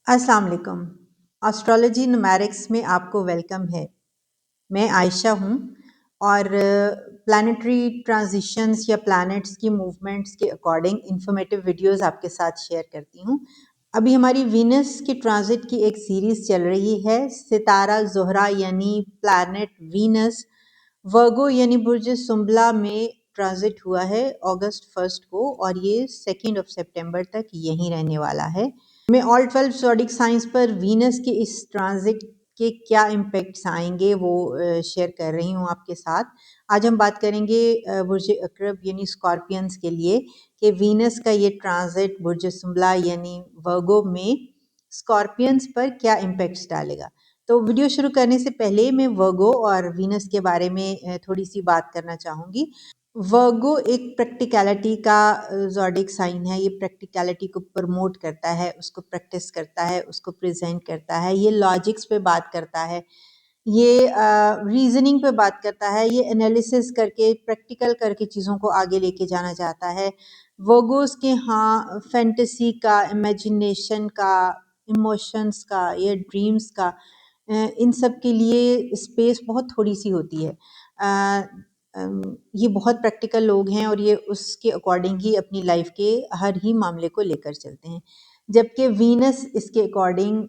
अस्सलाम वालेकुम। Astrology numerics में आपको वेलकम है। मैं आयशा हूँ और प्लानिटरी ट्रांजिशंस या प्लैनेट्स की मूवमेंट्स के अकॉर्डिंग इंफॉर्मेटिव वीडियोस आपके साथ शेयर करती हूँ। अभी हमारी वीनस की ट्रांजिट की एक सीरीज चल रही है। सितारा ज़ोहरा यानी प्लैनेट वीनस वर्गो यानी बुर्ज सुंबला में ट्रांजिट हुआ है अगस्त 1 को और ये 2 सितंबर तक यहीं रहने वाला है। मैं ऑल 12 ज़ोडिक साइंस पर वीनस के इस ट्रांजिट के क्या इम्पैक्ट्स आएंगे वो शेयर कर रही हूँ आपके साथ। आज हम बात करेंगे बुर्ज अकरब यानी स्कॉर्पियंस के लिए कि वीनस का ये ट्रांजिट बुर्ज सुंबला यानी वर्गो में स्कॉर्पियंस पर क्या इम्पैक्ट्स डालेगा। तो वीडियो शुरू करने से पहले मैं वर्गो और वीनस के बारे में थोड़ी सी बात करना चाहूँगी। वर्गो एक प्रैक्टिकलिटी का ज़ोडिक साइन है। ये प्रैक्टिकलिटी को प्रमोट करता है, उसको प्रैक्टिस करता है, उसको प्रेजेंट करता है। ये लॉजिक्स पे बात करता है, ये रीजनिंग पे बात करता है, ये एनालिसिस करके प्रैक्टिकल करके चीज़ों को आगे लेके जाना चाहता है। वर्गोस के यहाँ फैंटेसी का, इमेजिनेशन का, इमोशंस का या ड्रीम्स का इन सब के लिए स्पेस बहुत थोड़ी सी होती है। ये बहुत प्रैक्टिकल लोग हैं और ये उसके अकॉर्डिंग ही अपनी लाइफ के हर ही मामले को लेकर चलते हैं। जबकि वीनस इसके अकॉर्डिंग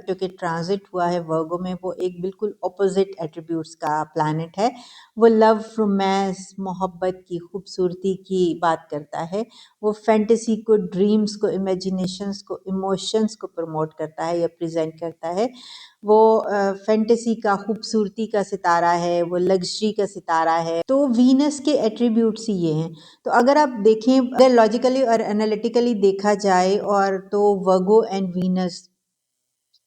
जो कि ट्रांजिट हुआ है वर्गो में, वो एक बिल्कुल ऑपोजिट एट्रीब्यूट्स का प्लैनेट है। वो लव, रोमांस, मोहब्बत की खूबसूरती की बात करता है। वो फैंटेसी को, ड्रीम्स को, इमेजिनेशंस को, इमोशंस को प्रमोट करता है या प्रेजेंट करता है। वो फैंटेसी का, खूबसूरती का सितारा है, वो लग्जरी का सितारा है। तो वीनस के एट्रीब्यूट्स ही ये हैं। तो अगर आप देखें, अगर लॉजिकली और एनालिटिकली देखा जाए और तो वर्गो एंड वीनस,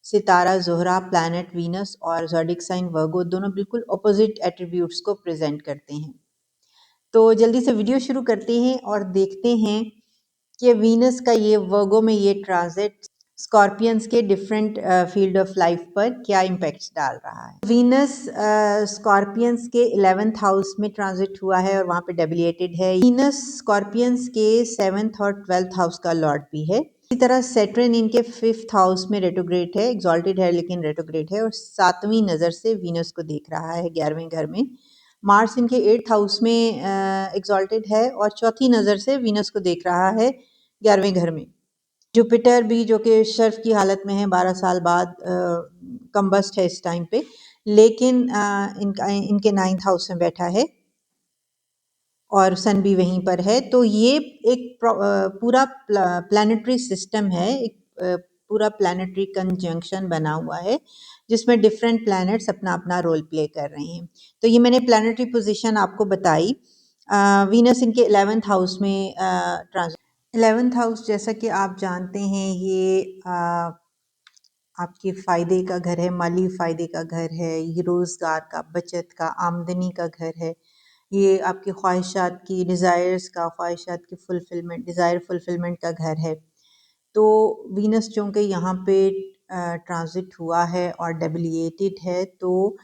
सितारा ज़ोहरा, प्लैनेट वीनस और ज़ोडिक साइन वर्गो दोनों बिल्कुल ऑपोजिट एट्रीब्यूट्स को प्रेजेंट करते हैं। तो जल्दी से वीडियो शुरू करते हैं और देखते हैं कि वीनस का ये वर्गो में ये ट्रांजिट स्कॉर्पियंस के डिफरेंट फील्ड ऑफ लाइफ पर क्या इम्पैक्ट्स डाल रहा है। वीनस स्कॉर्पियंस के 11th हाउस में ट्रांजिट हुआ है और वहाँ पे डेबिलिएटेड है। वीनस स्कॉर्पियंस के 7th और 12th हाउस का लॉर्ड भी है। इसी तरह सेट्रन इनके 5th हाउस में रेट्रोग्रेड है, एक्सॉल्टेड है लेकिन रेट्रोग्रेड है और 7वीं नज़र से वीनस को देख रहा है 11वें घर में। मार्स इनके 8th हाउस में एक्सॉल्टेड है और चौथी नज़र से वीनस को देख रहा है 11वें घर में। जुपिटर भी जो कि शर्फ की हालत में है, 12 साल बाद कम्बस्ट है इस टाइम पे, लेकिन इनके 9th हाउस में बैठा है और सन भी वहीं पर है। तो ये एक पूरा प्लानिटरी सिस्टम है, एक पूरा प्लानिटरी कंजंक्शन बना हुआ है जिसमें डिफरेंट प्लैनेट्स अपना अपना रोल प्ले कर रहे हैं। तो ये मैंने प्लानिटरी पोजीशन आपको बताई। वीनस इनके 11th हाउस में ट्रांस 11th हाउस, जैसा कि आप जानते हैं, ये आपके फ़ायदे का घर है, माली फ़ायदे का घर है, ये रोज़गार का, बचत का, आमदनी का घर है। ये आपकी ख्वाहिशात की, डिज़ायर्स का, ख्वाहिशात की फुलफ़िलमेंट, डिज़ायर फुलफ़िलमेंट का घर है। तो वीनस चूँकि यहाँ पे ट्रांज़िट हुआ है और डेबिलिएटेड है, तो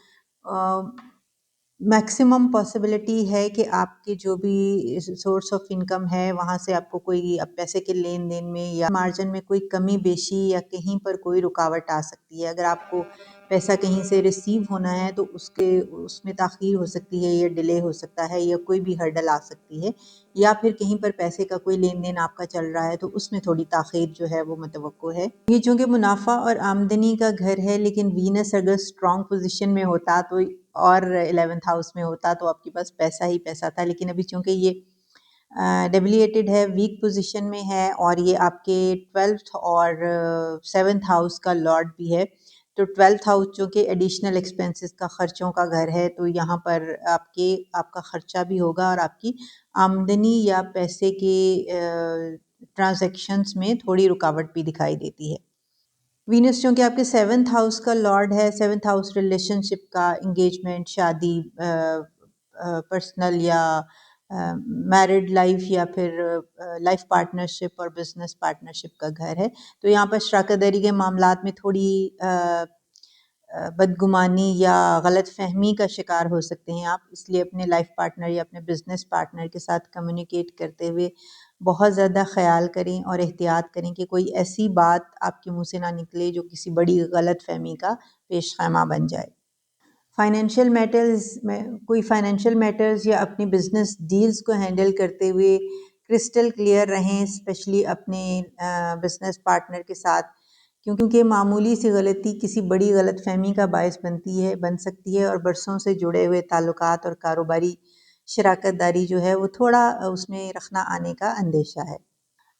मैक्सिमम पॉसिबिलिटी है कि आपके जो भी सोर्स ऑफ इनकम है वहाँ से आपको कोई पैसे के लेन देन में या मार्जिन में कोई कमी बेशी या कहीं पर कोई रुकावट आ सकती है। अगर आपको पैसा कहीं से रिसीव होना है तो उसमें ताख़ीर हो सकती है या डिले हो सकता है या कोई भी हर्डल आ सकती है, या फिर कहीं पर पैसे का कोई लेन देन आपका चल रहा है तो उसमें थोड़ी ताख़ीर जो है वो मुतवक्को है। ये चूँकि मुनाफा और आमदनी का घर है, लेकिन वीनस अगर स्ट्रॉन्ग पोजीशन में होता तो और 11th हाउस में होता तो आपके पास पैसा ही पैसा था। लेकिन अभी चूँकि ये डेबिलिएटेड है, वीक पोजीशन में है और ये आपके 12th और 7th हाउस का लॉर्ड भी है। तो 12th हाउस जो कि एडिशनल एक्सपेंसेस का, खर्चों का घर है, तो यहाँ पर आपका खर्चा भी होगा और आपकी आमदनी या पैसे के ट्रांजैक्शंस में थोड़ी रुकावट भी दिखाई देती है। वीनस चूँकि आपके 7th हाउस का लॉर्ड है, 7th हाउस रिलेशनशिप का, एंगेजमेंट, शादी, पर्सनल या मैरिड लाइफ या फिर लाइफ पार्टनरशिप और बिजनेस पार्टनरशिप का घर है। तो यहाँ पर शराकतदारी के मामलात में थोड़ी बदगुमानी या गलत फहमी का शिकार हो सकते हैं आप। इसलिए अपने लाइफ पार्टनर या अपने बिजनेस पार्टनर के साथ कम्युनिकेट करते हुए बहुत ज़्यादा ख़याल करें और एहतियात करें कि कोई ऐसी बात आपके मुँह से ना निकले जो किसी बड़ी गलतफ़हमी का पेशख़ैमा बन जाए। फाइनेंशियल मैटर्स में कोई फाइनेंशियल मैटर्स या अपनी बिजनेस डील्स को हैंडल करते हुए क्रिस्टल क्लियर रहें, स्पेशली अपने बिजनेस पार्टनर के साथ, क्योंकि मामूली सी गलती किसी बड़ी गलतफहमी का बायस बन सकती है और बरसों से जुड़े हुए ताल्लुकात और कारोबारी शराकत दारी जो है वो थोड़ा उसमें रखना आने का अंदेशा है।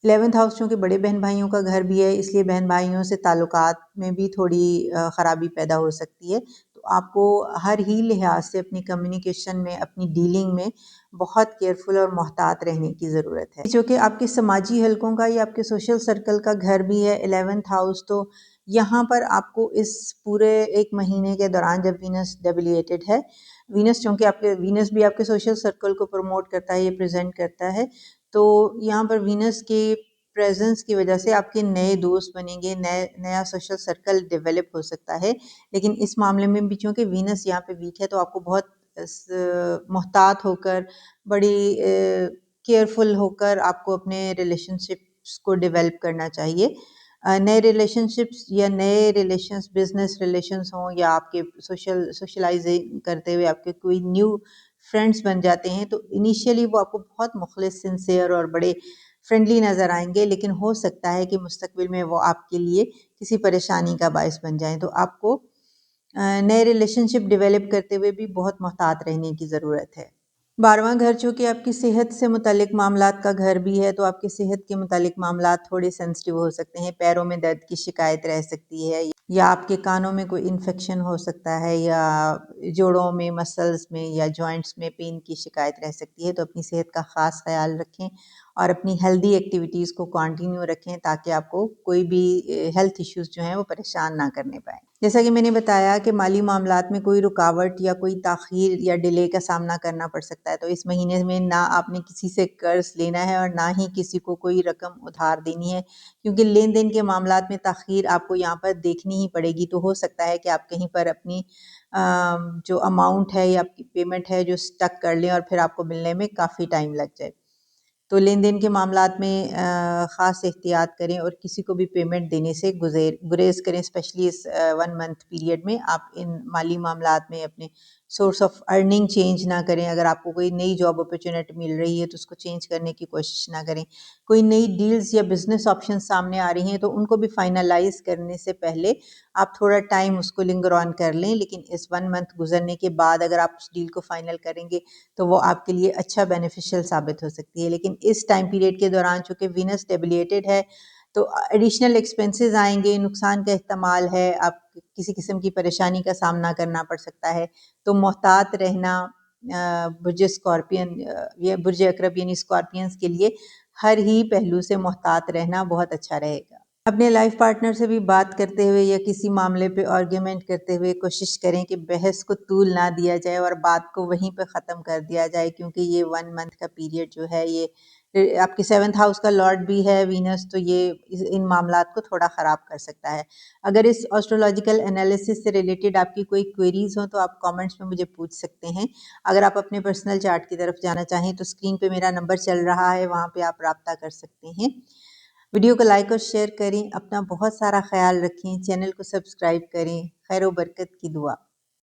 11th हाउस चूँकि बड़े बहन भाइयों का घर भी है, इसलिए बहन भाइयों से ताल्लुकात में भी थोड़ी ख़राबी पैदा हो सकती है। तो आपको हर ही लिहाज से अपनी कम्युनिकेशन में, अपनी डीलिंग में बहुत केयरफुल और मोहतात रहने की ज़रूरत है। जो कि आपके समाजी हलकों का या आपके सोशल सर्कल का घर भी है 11th हाउस, तो यहाँ पर आपको इस पूरे 1 महीने के दौरान जब वीनस डेबिलिएटेड है, वीनस भी आपके सोशल सर्कल को प्रमोट करता है, ये प्रेजेंट करता है। तो यहाँ पर वीनस के प्रेजेंस की वजह से आपके नए दोस्त बनेंगे, नया सोशल सर्कल डेवलप हो सकता है। लेकिन इस मामले में भी चूँकि वीनस यहाँ पे वीक है, तो आपको बहुत मोहतात होकर, बड़ी केयरफुल होकर आपको अपने रिलेशनशिप्स को डेवलप करना चाहिए। नए रिलेशनशिप्स या नए रिलेशंस, बिजनेस रिलेशंस हों या आपके सोशलाइजिंग करते हुए आपके कोई न्यू फ्रेंड्स बन जाते हैं, तो इनिशियली वो आपको बहुत मुखलिस, सिंसियर और बड़े फ्रेंडली नज़र आएंगे, लेकिन हो सकता है कि मुस्तकबिल में वो आपके लिए किसी परेशानी का बायस बन जाएं। तो आपको नए रिलेशनशिप डेवलप करते हुए भी बहुत मोहतात रहने की ज़रूरत है। 12वां घर चूँकि आपकी सेहत से मुतालिक मामलात का घर भी है, तो आपकी सेहत के मुतालिक मामलात थोड़े सेंसिटिव हो सकते हैं। पैरों में दर्द की शिकायत रह सकती है, या आपके कानों में कोई इन्फेक्शन हो सकता है, या जोड़ों में, मसल्स में या जॉइंट्स में पेन की शिकायत रह सकती है। तो अपनी सेहत का ख़ास ख्याल रखें और अपनी हेल्दी एक्टिविटीज़ को कंटिन्यू रखें, ताकि आपको कोई भी हेल्थ इश्यूज़ जो हैं वो परेशान ना करने पाएँ। जैसा कि मैंने बताया कि माली मामलात में कोई रुकावट या कोई ताख़ीर या डिले का सामना करना पड़ सकता है। तो इस महीने में ना आपने किसी से कर्ज़ लेना है और ना ही किसी को कोई रकम उधार देनी है, क्योंकि लेन देन के मामलात में ताख़ीर आपको यहाँ पर देखनी ही पड़ेगी। तो हो सकता है कि आप कहीं पर अपनी जो अमाउंट है या आपकी पेमेंट है जो स्टक कर लें और फिर आपको मिलने में काफ़ी टाइम लग जाए। तो लेन देन के मामलात में ख़ास एहतियात करें और किसी को भी पेमेंट देने से गुरेज करें। स्पेशली इस 1 मंथ पीरियड में आप इन माली मामलात में अपने सोर्स ऑफ अर्निंग चेंज ना करें। अगर आपको कोई नई जॉब अपॉर्चुनिटी मिल रही है तो उसको चेंज करने की कोशिश ना करें। कोई नई डील्स या बिजनेस ऑप्शन सामने आ रही हैं तो उनको भी फाइनलाइज करने से पहले आप थोड़ा टाइम उसको लिंगर ऑन कर लें। लेकिन इस 1 मंथ गुजरने के बाद अगर आप उस डील को फाइनल करेंगे तो वो आपके लिए अच्छा बेनिफिशियल साबित हो सकती है। लेकिन इस टाइम पीरियड के दौरान चूँकि वीनस डेबिलिएटेड है, तो एडिशनल एक्सपेंसेस आएंगे, नुकसान का एहतमाल है, आप किसी किस्म की परेशानी का सामना करना पड़ सकता है। तो मोहतात रहना बुर्ज स्कॉर्पियन या बुर्ज अकरब यानी स्कॉर्पियंस के लिए हर ही पहलू से मोहतात रहना बहुत अच्छा रहेगा। अपने लाइफ पार्टनर से भी बात करते हुए या किसी मामले पे आर्ग्यूमेंट करते हुए कोशिश करें कि बहस को तूल ना दिया जाए और बात को वहीं पे ख़त्म कर दिया जाए, क्योंकि ये 1 मंथ का पीरियड जो है ये आपके 7th हाउस का लॉर्ड भी है वीनस, तो ये इन मामलात को थोड़ा ख़राब कर सकता है। अगर इस एस्ट्रोलॉजिकल एनालिसिस से रिलेटेड आपकी कोई क्वेरीज हो तो आप कमेंट्स में मुझे पूछ सकते हैं। अगर आप अपने पर्सनल चार्ट की तरफ जाना चाहें तो स्क्रीन पे मेरा नंबर चल रहा है, वहाँ पे आप रब्ता कर सकते हैं। वीडियो को लाइक और शेयर करें। अपना बहुत सारा ख्याल रखें। चैनल को सब्सक्राइब करें। खैर व बरकत की दुआ।